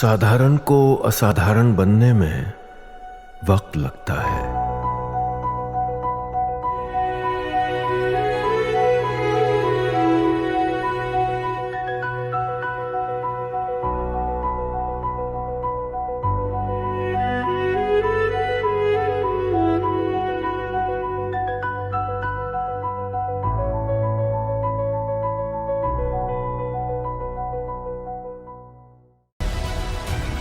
साधारण को असाधारण बनने में वक्त लगता है।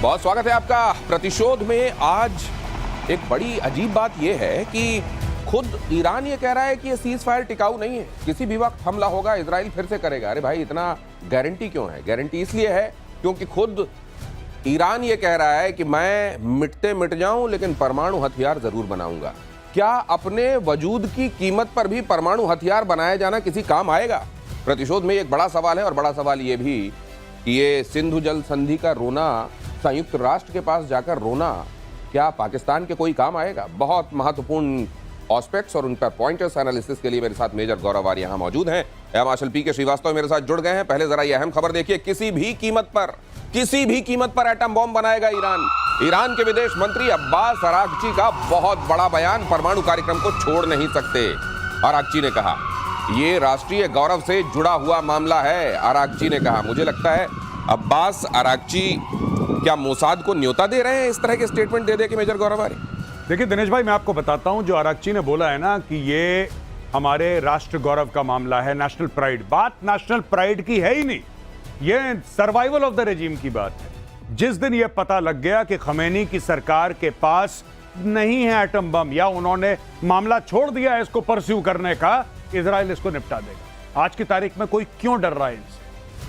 बहुत स्वागत है आपका प्रतिशोध में। आज एक बड़ी अजीब बात यह है कि खुद ईरान ये कह रहा है कि ये सीज फायर टिकाऊ नहीं है, किसी भी वक्त हमला होगा, इजराइल फिर से करेगा। अरे भाई, इतना गारंटी क्यों है? गारंटी इसलिए है क्योंकि खुद ईरान ये कह रहा है कि मैं मिटते मिट जाऊं लेकिन परमाणु हथियार जरूर बनाऊंगा। क्या अपने वजूद की कीमत पर भी परमाणु हथियार बनाया जाना किसी काम आएगा? प्रतिशोध में एक बड़ा सवाल है। और बड़ा सवाल ये भी कि ये सिंधु जल संधि का रोना, संयुक्त राष्ट्र के पास जाकर रोना, क्या पाकिस्तान के कोई काम आएगा? बहुत महत्वपूर्ण ऑस्पेक्ट्स और उन पर पॉइंटर्स एनालिसिस के लिए मेरे साथ मेजर गौरव आर्य यहाँ मौजूद हैं। एवं मार्शल पी के श्रीवास्तव मेरे साथ जुड़ गए हैं। पहले जरा ये अहम खबर देखिए, किसी भी कीमत पर एटम बॉम्ब बनाएगा ईरान। ईरान के विदेश मंत्री अब्बास अरागची का बहुत बड़ा बयान, परमाणु कार्यक्रम को छोड़ नहीं सकते। अरागची ने कहा ये राष्ट्रीय गौरव से जुड़ा हुआ मामला है। अरागची ने कहा, मुझे लगता है अब्बास अरागची क्या मोसाद को न्योता दे रहे हैं इस तरह के स्टेटमेंट दे के? मेजर गौरव आर्य, देखिए दिनेश भाई, मैं आपको बताता हूं, जो अरागची ने बोला है ना कि ये हमारे राष्ट्र गौरव का मामला है, नेशनल प्राइड, बात नेशनल प्राइड की है ही नहीं, ये सर्वाइवल ऑफ द रेजिम की बात है। जिस दिन ये पता लग गया कि खमैनी की सरकार के पास नहीं है एटम बम, या उन्होंने मामला छोड़ दिया है इसको परस्यू करने का, इजराइल इसको निपटा देगा। आज की तारीख में कोई क्यों डर रहा है इनसे?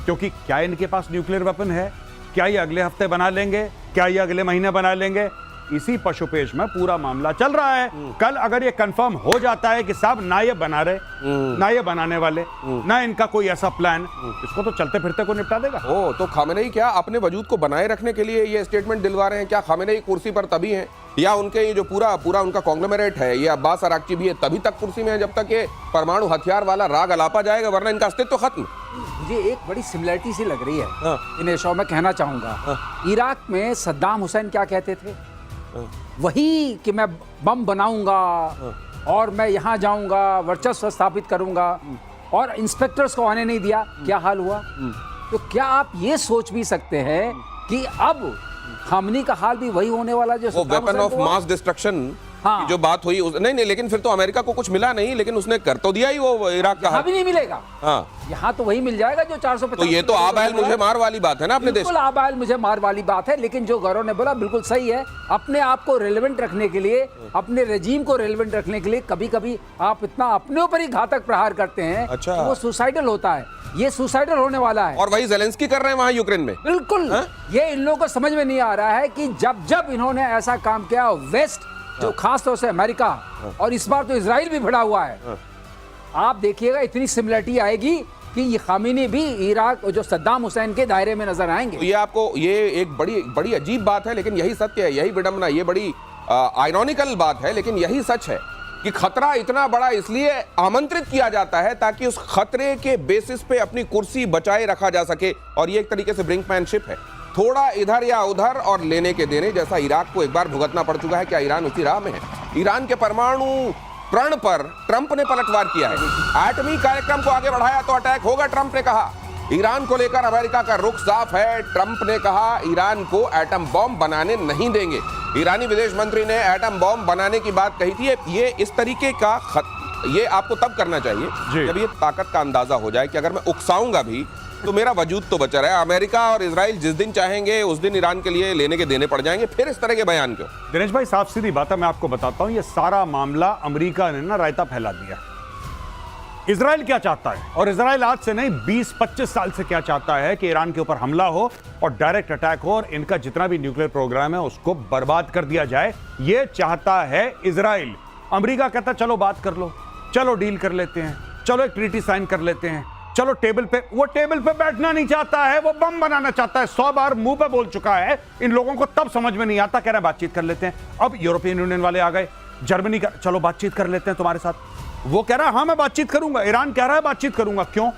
क्योंकि क्या इनके पास न्यूक्लियर वेपन है? क्या ये अगले हफ्ते बना लेंगे? क्या ये अगले महीने बना लेंगे? इसी पशुपेश में पूरा मामला चल रहा है। कल अगर ये कंफर्म हो जाता है कि साहब ना ये बना रहे, ना ये बनाने वाले, ना इनका कोई ऐसा प्लान, इसको तो चलते फिरते को निपटा देगा। तो खामेनेई क्या अपने वजूद को बनाए रखने के लिए ये स्टेटमेंट दिलवा रहे हैं? क्या खामेनेई कुर्सी पर तभी हैं, या उनके ये जो पूरा उनका कॉन्ग्लोमेरेट है, ये अब्बास अरागची भी है, तभी तक कुर्सी में है जब तक ये परमाणु हथियार वाला राग अलापा जाएगा, वरना इनका अस्तित्व खत्म? मुझे एक बड़ी सिमिलरिटी सी लग रही है इन शो में, कहना चाहूंगा। इराक में सद्दाम हुसैन क्या कहते थे? वही कि मैं बम बनाऊंगा और मैं यहाँ जाऊंगा, वर्चस्व स्थापित करूंगा, और इंस्पेक्टर्स को आने नहीं दिया। क्या हाल हुआ? तो क्या आप ये सोच भी सकते हैं कि अब खामनी का हाल भी वही होने वाला जो वेपन ऑफ मास डिस्ट्रक्शन की जो बात हुई? नहीं, लेकिन फिर तो अमेरिका को कुछ मिला नहीं, लेकिन उसने कर तो दिया ही वो इराक का। यहाँ भी नहीं मिलेगा। यहाँ तो वही मिल जाएगा जो 450। तो ये तो आबाइल मुझे मार वाली बात है ना अपने देश। बिल्कुल आबाइल मुझे मार वाली बात है, लेकिन जो गौरव ने बोला बिल्कुल सही है। अपने आप को रेलेवेंट रखने के लिए, अपने रेजीम को रेलेवेंट रखने के लिए कभी कभी आप इतना अपने ऊपर ही घातक प्रहार करते हैं। अच्छा। वो सुसाइडल होता है, ये सुसाइडल होने वाला है। और वही ज़ेलेंस्की कर रहे हैं वहां यूक्रेन में। बिल्कुल। ये इन लोगों को समझ में नहीं आ रहा है कि जब इन्होंने ऐसा काम किया, वेस्ट जो खास तौर से अमेरिका, और इस बार तो इजराइल भी भिड़ा हुआ है, आप देखिएगा इतनी सिमिलरिटी आएगी कि ये खामेनी भी इराक जो सद्दाम हुसैन के दायरे में नजर आएंगे। तो ये आपको, ये एक बड़ी अजीब बात है, लेकिन यही सत्य है, यही विडंबना, ये बड़ी आयरॉनिकल बात है, लेकिन यही सच है कि खतरा इतना बड़ा इसलिए आमंत्रित किया जाता है ताकि उस खतरे के बेसिस पे अपनी कुर्सी बचाए रखा जा सके। और ये एक तरीके से ब्रिंकमैनशिप है, थोड़ा इधर या उधर और लेने के देने, जैसा इराक को एक बार भुगतना पड़ चुका है। क्या ईरान उसी राह में है? ईरान के परमाणु प्रण पर ट्रंप ने पलटवार किया है। एटमी कार्यक्रम को आगे बढ़ाया तो अटैक होगा, ट्रंप ने कहा। ईरान को लेकर अमेरिका का रुख साफ है। ट्रंप ने कहा ईरान को एटम बॉम्ब बनाने नहीं देंगे। ईरानी विदेश मंत्री ने एटम बॉम्ब बनाने की बात कही थी। ये इस तरीके का ये आपको तब करना चाहिए जब ये ताकत का अंदाजा हो जाए कि अगर मैं उकसाऊंगा भी तो मेरा वजूद तो बचा रहा है। अमेरिका और इजराइल जिस दिन चाहेंगे उस दिन ईरान के लिए लेने के देने पड़ जाएंगे। फिर इस तरह के बयान क्यों? दिनेश भाई, साफ सीधी बात है, मैं आपको बताता हूं, ये सारा मामला अमेरिका ने ना रायता फैला दिया। इजराइल क्या चाहता है, और इजराइल आज से नहीं 20-25 साल से क्या चाहता है कि ईरान के ऊपर हमला हो और डायरेक्ट अटैक हो और इनका जितना भी न्यूक्लियर प्रोग्राम है उसको बर्बाद कर दिया जाए। ये चाहता है इजराइल। अमेरिका कहता है चलो बात कर लो, चलो डील कर लेते हैं, चलो एक ट्रीटी साइन कर लेते हैं, चलो टेबल पे। वो टेबल पे बैठना नहीं चाहता है, वो बम बनाना चाहता है। 100 बार मुंह पे बोल चुका है। इन लोगों को तब समझ में नहीं आता, कह रहे हैं बातचीत कर लेते हैं। अब यूरोपियन यूनियन वाले आ गए, जर्मनी का, चलो बातचीत कर लेते हैं तुम्हारे साथ। वो कह रहा है हाँ मैं बातचीत करूंगा, ईरान कह रहा है बातचीत करूंगा। क्यों?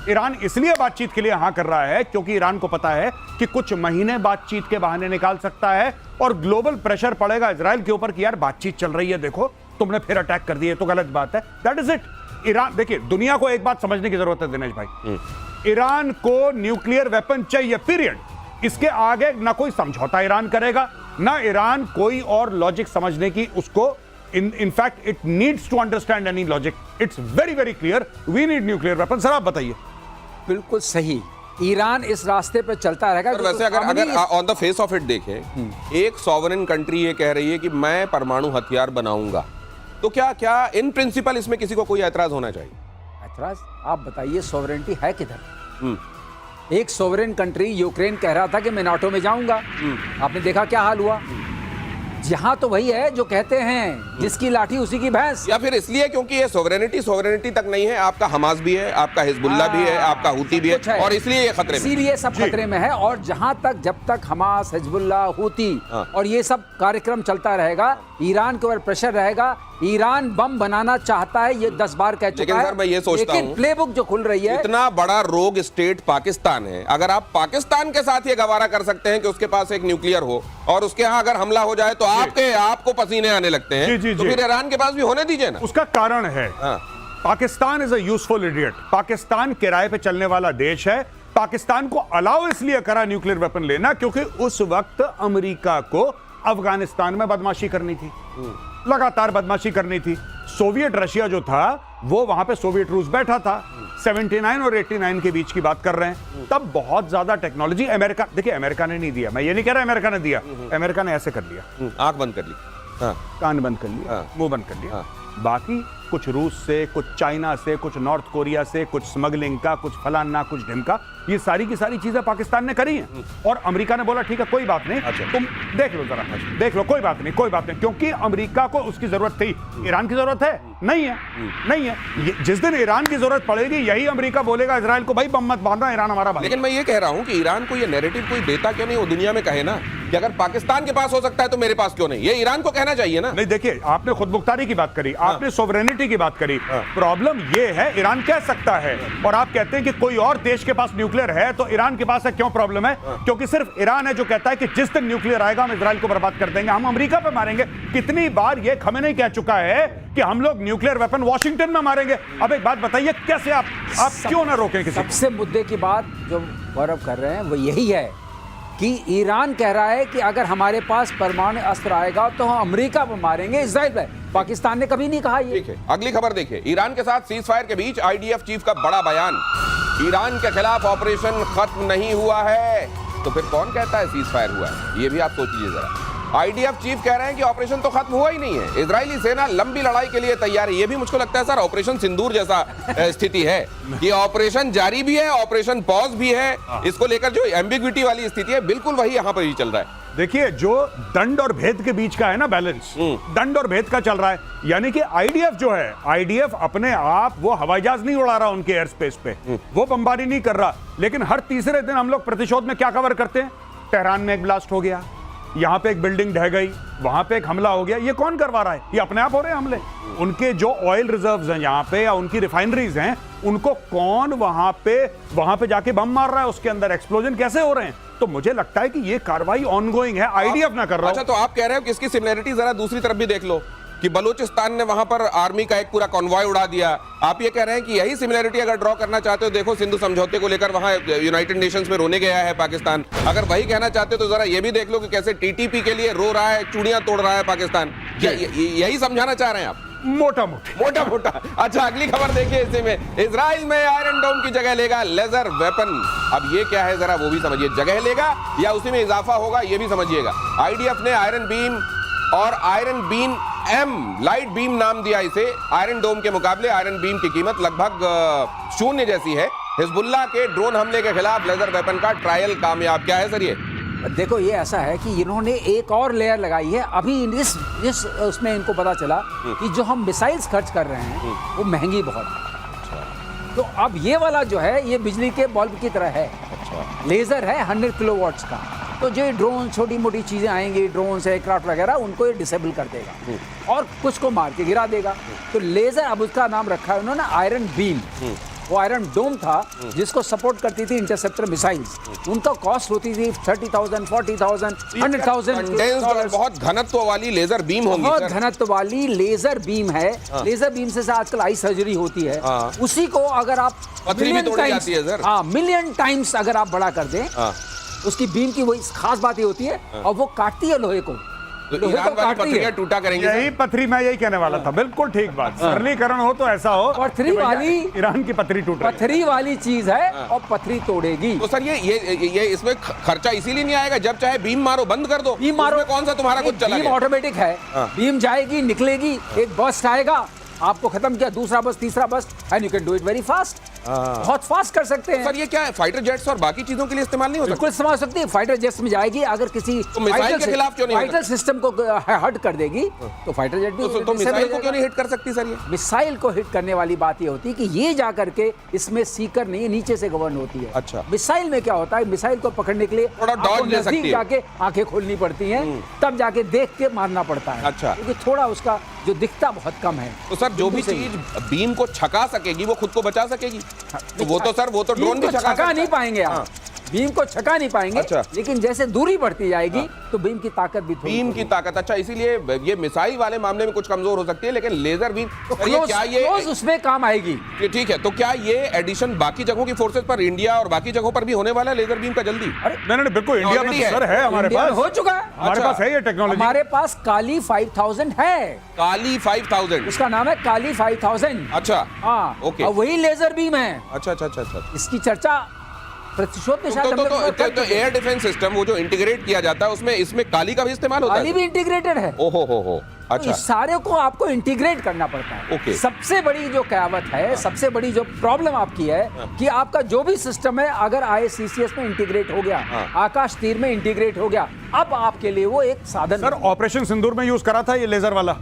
ईरान इसलिए बातचीत के लिए हां कर रहा है क्योंकि ईरान को पता है कि कुछ महीने बातचीत के बहाने निकाल सकता है और ग्लोबल प्रेशर पड़ेगा इजराइल के ऊपर कि यार बातचीत चल रही है, देखो तुमने फिर अटैक कर दिया, तो गलत बात है। That is it. ईरान, देखिए दुनिया को एक बात समझने की जरूरत है दिनेश भाई, ईरान को न्यूक्लियर वेपन चाहिए, पीरियड। इसके आगे ना कोई समझौता ईरान करेगा, ना ईरान कोई और लॉजिक समझने की उसको, in fact it needs to understand any logic. It's very very clear we need nuclear weapons. Sir आप बताइए। बिल्कुल सही, ईरान इस रास्ते पे चलता रहेगा। सर वैसे अगर on the face of it देखें, एक सॉवरेन कंट्री ये कह रही है कि मैं परमाणु हथियार बनाऊंगा, तो क्या इन प्रिंसिपल इसमें किसी को कोई ऐतराज होना चाहिए? ऐतराज? आप बताइए सॉवरेनिटी है किधर? एक सॉवरेन कंट्री यूक्रेन कह रहा था कि मैं नाटो में जाऊंगा, आपने देखा क्या हाल हुआ। यहाँ तो वही है जो कहते हैं जिसकी लाठी उसी की भैंस। या फिर इसलिए क्योंकि ये सोवरेनिटी तक नहीं है, आपका हमास भी है, आपका हिजबुल्ला भी है, आपका हूती भी है, और इसलिए ये खतरे में, इसीलिए सब खतरे में है। और जहां तक जब तक हमास, हिजबुल्ला, हूती और ये सब कार्यक्रम चलता रहेगा, ईरान के ऊपर प्रेशर रहेगा। ईरान बम बनाना चाहता है, ये 10 बार कह चुका है। सर मैं ये सोचता हूं, प्लेबुक जो खुल रही है, इतना बड़ा रोग स्टेट पाकिस्तान है, अगर आप पाकिस्तान के साथ ये गवारा कर सकते हैं कि उसके पास एक न्यूक्लियर हो और उसके यहाँ अगर हमला हो जाए तो आपको पसीने आने लगते हैं, तो फिर ईरान के पास भी होने दीजिए ना। उसका कारण है Pakistan is a useful idiot. Pakistan किराए पे चलने वाला देश है। पाकिस्तान को अलाउ इसलिए करा न्यूक्लियर वेपन लेना क्योंकि उस वक्त अमेरिका को अफगानिस्तान में बदमाशी करनी थी, लगातार बदमाशी करनी थी। सोवियत रशिया जो था वो वहां पे सोवियत रूस बैठा था, 79 और 89 के बीच की बात कर रहे हैं। तब बहुत ज्यादा टेक्नोलॉजी अमेरिका, देखिए अमेरिका ने नहीं दिया, मैं ये नहीं कह रहा अमेरिका ने दिया, अमेरिका ने ऐसे कर लिया, आंख बंद कर ली, कान बंद कर लिया, मुंह बंद कर लिया। बाकी कुछ रूस से, कुछ चाइना से, कुछ नॉर्थ कोरिया से, कुछ स्मगलिंग का, कुछ फलाना, कुछ ढिमका, ये सारी की सारी चीजें पाकिस्तान ने करी हैं। और अमेरिका ने बोला ठीक है कोई बात नहीं, तुम देख लो जरा, देख लो, कोई बात नहीं, कोई बात नहीं, क्योंकि अमेरिका को उसकी जरूरत थी। ईरान की जरूरत है? नहीं है, नहीं है। जिस दिन ईरान की जरूरत पड़ेगी यही अमेरिका बोलेगा इजराइल को भाई बम मत बांधना, ईरान हमारा भाई। लेकिन मैं ये कह रहा हूं कि ईरान को ये नैरेटिव कोई देता क्यों नहीं, वो दुनिया में कहे ना कि अगर पाकिस्तान के पास हो सकता है तो मेरे पास क्यों नहीं, ये ईरान को कहना चाहिए ना। नहीं देखिए, आपने खुद मुख्तारी की बात करी, आपने सोवरेनिटी की बात करी। प्रॉब्लम ये है ईरान कह सकता है और आप कहते हैं कि कोई और देश के पास न्यूक्लियर है तो ईरान के पास है। क्यों प्रॉब्लम है? क्योंकि सिर्फ ईरान है जो कहता है कि जिस दिन न्यूक्लियर आएगा हम इजराइल को बर्बाद कर देंगे, हम अमेरिका पे मारेंगे। कितनी बार ये खमेनी कह चुका है कि हम लोग न्यूक्लियर वेपन वॉशिंगटन में मारेंगे। अब एक बात बताइए, कैसे आप क्यों ना रोकें किसी? सबसे मुद्दे की बात जो गौरव कर रहे हैं वो यही है कि ईरान कह रहा है कि अगर हमारे पास परमाणु अस्त्र आएगा तो हम अमेरिका पर मारेंगे, इजराइल पर। पाकिस्तान ने कभी नहीं कहा ये। ठीक है, अगली खबर देखिए। ईरान के साथ सीज फायर के बीच आईडीएफ चीफ का बड़ा बयान, ईरान के खिलाफ ऑपरेशन खत्म नहीं हुआ है, तो फिर कौन कहता है सीज फायर हुआ है? ये भी आप सोच लीजिए जरा। आईडीएफ चीफ कह रहे हैं कि ऑपरेशन तो खत्म हुआ ही नहीं है, इजरायली सेना लंबी लड़ाई के लिए तैयार है। ये भी मुझको लगता है सर ऑपरेशन सिंदूर जैसा स्थिति है कि ऑपरेशन जारी भी है, ऑपरेशन पॉज भी है। इसको लेकर जो एम्बिग्विटी वाली स्थिति है बिल्कुल वही यहाँ पर ही चल रहा है। देखिए जो दंड और भेद के बीच का है ना बैलेंस, दंड और भेद का चल रहा है। यानी कि आईडीएफ जो है, आईडीएफ अपने आप वो हवाई जहाज नहीं उड़ा रहा उनके एयर स्पेस पे, वो बमबारी नहीं कर रहा, लेकिन हर तीसरे दिन हम लोग प्रतिशोध में क्या कवर करते हैं? तेहरान में एक ब्लास्ट हो गया, यहाँ पे एक बिल्डिंग ढह गई, वहां पे एक हमला हो गया। ये कौन करवा रहा है? ये अपने आप हो रहे हैं हमले। उनके जो ऑयल रिजर्व्स हैं यहाँ पे या उनकी रिफाइनरीज हैं, उनको कौन वहां पे जाके बम मार रहा है? उसके अंदर एक्सप्लोजन कैसे हो रहे हैं? तो मुझे लगता है कि ये कार्रवाई ऑनगोइंग है, आईडीएफ ना कर रहा। अच्छा, तो आप कह रहे हो कि इसकी सिमिलरिटी जरा दूसरी तरफ भी देख लो कि बलूचिस्तान ने वहां पर आर्मी का एक पूरा कॉन्वॉय उड़ा दिया। आप ये कह रहे हैं कि यही सिमिलरिटी अगर ड्रॉ करना चाहते हो, देखो सिंधु समझौते को लेकर वहां यूनाइटेड नेशंस में रोने गया है पाकिस्तान। अगर वही कहना चाहते हो तो जरा ये भी देख लो कि कैसे टीटीपी के लिए रो रहा है, चूड़ियां तोड़ रहा है पाकिस्तान। क्या यही समझाना चाह रहे हैं आप? मोटा मोटा। अच्छा, अगली खबर देखिए। इसी में इजराइल में आयरन डोम की जगह लेगा लेजर वेपन। अब ये क्या है जरा वो भी समझिए, जगह लेगा या उसी में इजाफा होगा ये भी समझिएगा। आईडीएफ ने आयरन बीम और Iron Beam M Light Beam नाम दिया इसे। आयरन डोम के मुकाबले आयरन बीम की कीमत लगभग 0 जैसी है। हिजबुल्लाह के ड्रोन हमले के खिलाफ लेजर वेपन का ट्रायल कामयाब। क्या है सर ये? देखो ये ऐसा है कि इन्होंने एक और लेयर लगाई है। अभी इस उसमें इनको पता चला कि जो हम मिसाइल्स खर्च कर रहे हैं वो महंगी बहुत है। तो अब ये वाला जो है ये बिजली के बल्ब की तरह है। लेजर है 100 किलोवाट्स का। तो जो ड्रोन, छोटी मोटी चीजें आएंगी, ड्रोन से एयरक्राफ्ट वगैरह, उनको ये डिसेबल कर देगा और कुछ को मार के गिरा देगा। तो लेजर, अब उसका नाम रखा है उन्होंने आयरन बीम। वो आयरन डोम था जिसको सपोर्ट करती थी इंटरसेप्टर मिसाइल्स। उनका कॉस्ट होती थी 30,000, 40,000, 100,000 कंडेंस्ड और डॉलर्स। बहुत घनत्व वाली लेजर बीम होंगी बहुत सर। घनत्व वाली लेजर बीम है। लेजर बीम से आजकल आई सर्जरी होती है। हाँ। उसी को अगर आप पथरी भी तोड़ी जाती है सर। हाँ, मिलियन टाइम्स अगर आप बड़ा कर दें, हाँ। उसकी बीम की वही खास बात ये होती है, और वो काटती है लोहे को। तो लोहे ईरान को वाली काटती पथरियां है। टूटा करेंगे यही सर। पथरी, मैं यही कहने वाला था, बिल्कुल ठीक बात। सरलीकरण हो तो ऐसा हो पथरी कि भैया वाली- ईरान की पथरी टूट रही है। पथरी वाली चीज है और पथरी तोड़ेगी। तो सर ये इसमें खर्चा इसीलिए नहीं आएगा, जब चाहे बीम मारो, बंद कर दो। बीम मारो, उसमें कौन सा तुम्हारा कुछ चला बीम गया? ऑटोमेटिक है। हाँ। बीम जाएगी, निकलेगी, एक बस्ट आएगा, आपको खत्म किया, दूसरा बस्ट, तीसरा burst, and you can do it very fast. बहुत फास्ट कर सकते हैं। सर ये क्या है, फाइटर जेट्स और बाकी चीजों के लिए इस्तेमाल नहीं हो सकता? बिल्कुल इस्तेमाल हो सकती है। फाइटर जेट्स में जाएगी, अगर किसी तो मिसाइल के खिलाफ क्यों नहीं हो फाइटर सिस्टम को हट कर देगी तो फाइटर जेट भी तो disable मिसाइल हो को क्यों जाएगा। नहीं हिट कर सकती सर ये? मिसाइल को हिट करने वाली बात ये होती है कि ये जा करके इसमें सीकर नहीं, नीचे से गवर्न होती है। अच्छा। मिसाइल में क्या होता है, मिसाइल को पकड़ने के लिए थोड़ा आपको dodge ले सकती नजदीक है। जाके आंखें खोलनी पड़ती हैं, तब जाके देख के मारना पड़ता है। अच्छा। क्योंकि थोड़ा उसका जो दिखता बहुत कम है। तो सर जो भी बिल्कुल सही। चीज बीम को छका सकेगी वो खुद को बचा सकेगी। तो वो तो सर, वो तो ड्रोन भी बीम को छका सकता नहीं है। पाएंगे आप। हाँ। बीम को छका नहीं पाएंगे। अच्छा। लेकिन जैसे दूरी बढ़ती जाएगी तो बीम की ताकत भी थोड़ी बीम की ताकत, अच्छा, इसीलिए ये मिसाइल वाले मामले में कुछ कमजोर हो सकती है, लेकिन लेजर बीम सर ये क्या क्लोज उसमें काम आएगी। ये ठीक है। तो क्या ये एडिशन बाकी जगहों की फोर्सेस पर, इंडिया और बाकी जगहों पर भी होने वाला है लेजर बीम का जल्दी? नहीं नहीं, बिल्कुल इंडिया में Already तो है। सर है हमारे इंडिया में पास, हो चुका है। हमारे अच्छा। पास है ये टेक्नोलॉजी। हमारे पास काली 5000 है। काली 5000। उसका नाम है काली 5000। अच्छा। हाँ, ओके। और वही लेजर बीम है। अच्छा अच्छा अच्छा अच्छा। इसकी चर्चा प्रतिशोध में शायद तो हम लोग कर चुके हैं। एयर डिफेंस सिस्टम वो जो इंटीग्रेट किया जाता है उसमें इसमें काली का भी इस्तेमाल होता काली है? भी इंटीग्रेटेड है। ओहो हो। तो अच्छा। इस सारे को आपको इंटीग्रेट करना पड़ता है। ओके। सबसे बड़ी जो कहावत है, सबसे बड़ी जो प्रॉब्लम आपकी है कि आपका जो भी सिस्टम है अगर ISCCS में इंटीग्रेट हो गया, आकाश तीर में इंटीग्रेट हो गया, अब आपके लिए वो एक साधन सर ऑपरेशन सिंदूर में यूज करा था ये लेजर वाला।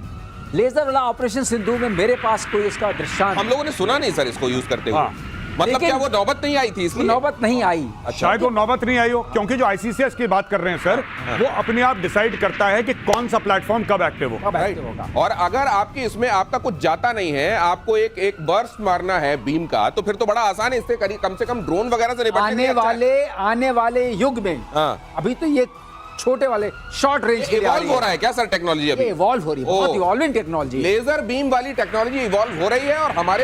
लेजर वाला ऑपरेशन सिंधु में मेरे पास कोई इसका दृष्टांत हम लोगों ने सुना नहीं सर इसको यूज करते हुए। हाँ। मतलब लेकिन- क्या वो नौबत नहीं आई थी इसलिए? नौबत नहीं आई। शायद वो नौबत नहीं आई हो, क्योंकि जो ICCS की बात कर रहे हैं सर, वो अपने आप डिसाइड करता है कि कौन सा प्लेटफॉर्म कब एक्टिव हो। अब एक्टिव होगा। और अगर आपकी इसमें आपका कुछ जाता नहीं है, आपको एक बर्स्ट मारना है बीम का, तो फिर तो बड़ा आसान है, इससे कम से कम ड्रोन वगैरह से निपटने के लिए अच्छा है। आने वाले युग में हाँ। अभी तो ये छोटे वाले शॉर्ट रेंज के लिए आ इवॉल्व रही हो है। रहा है क्या सर टेक्नोलॉजी अभी? ये इवॉल्व हो रही है, बहुत ओह। इवॉल्विंग टेक्नोलॉजी है। लेजर बीम वाली टेक्नोलॉजी इवॉल्व हो रही है और हमारे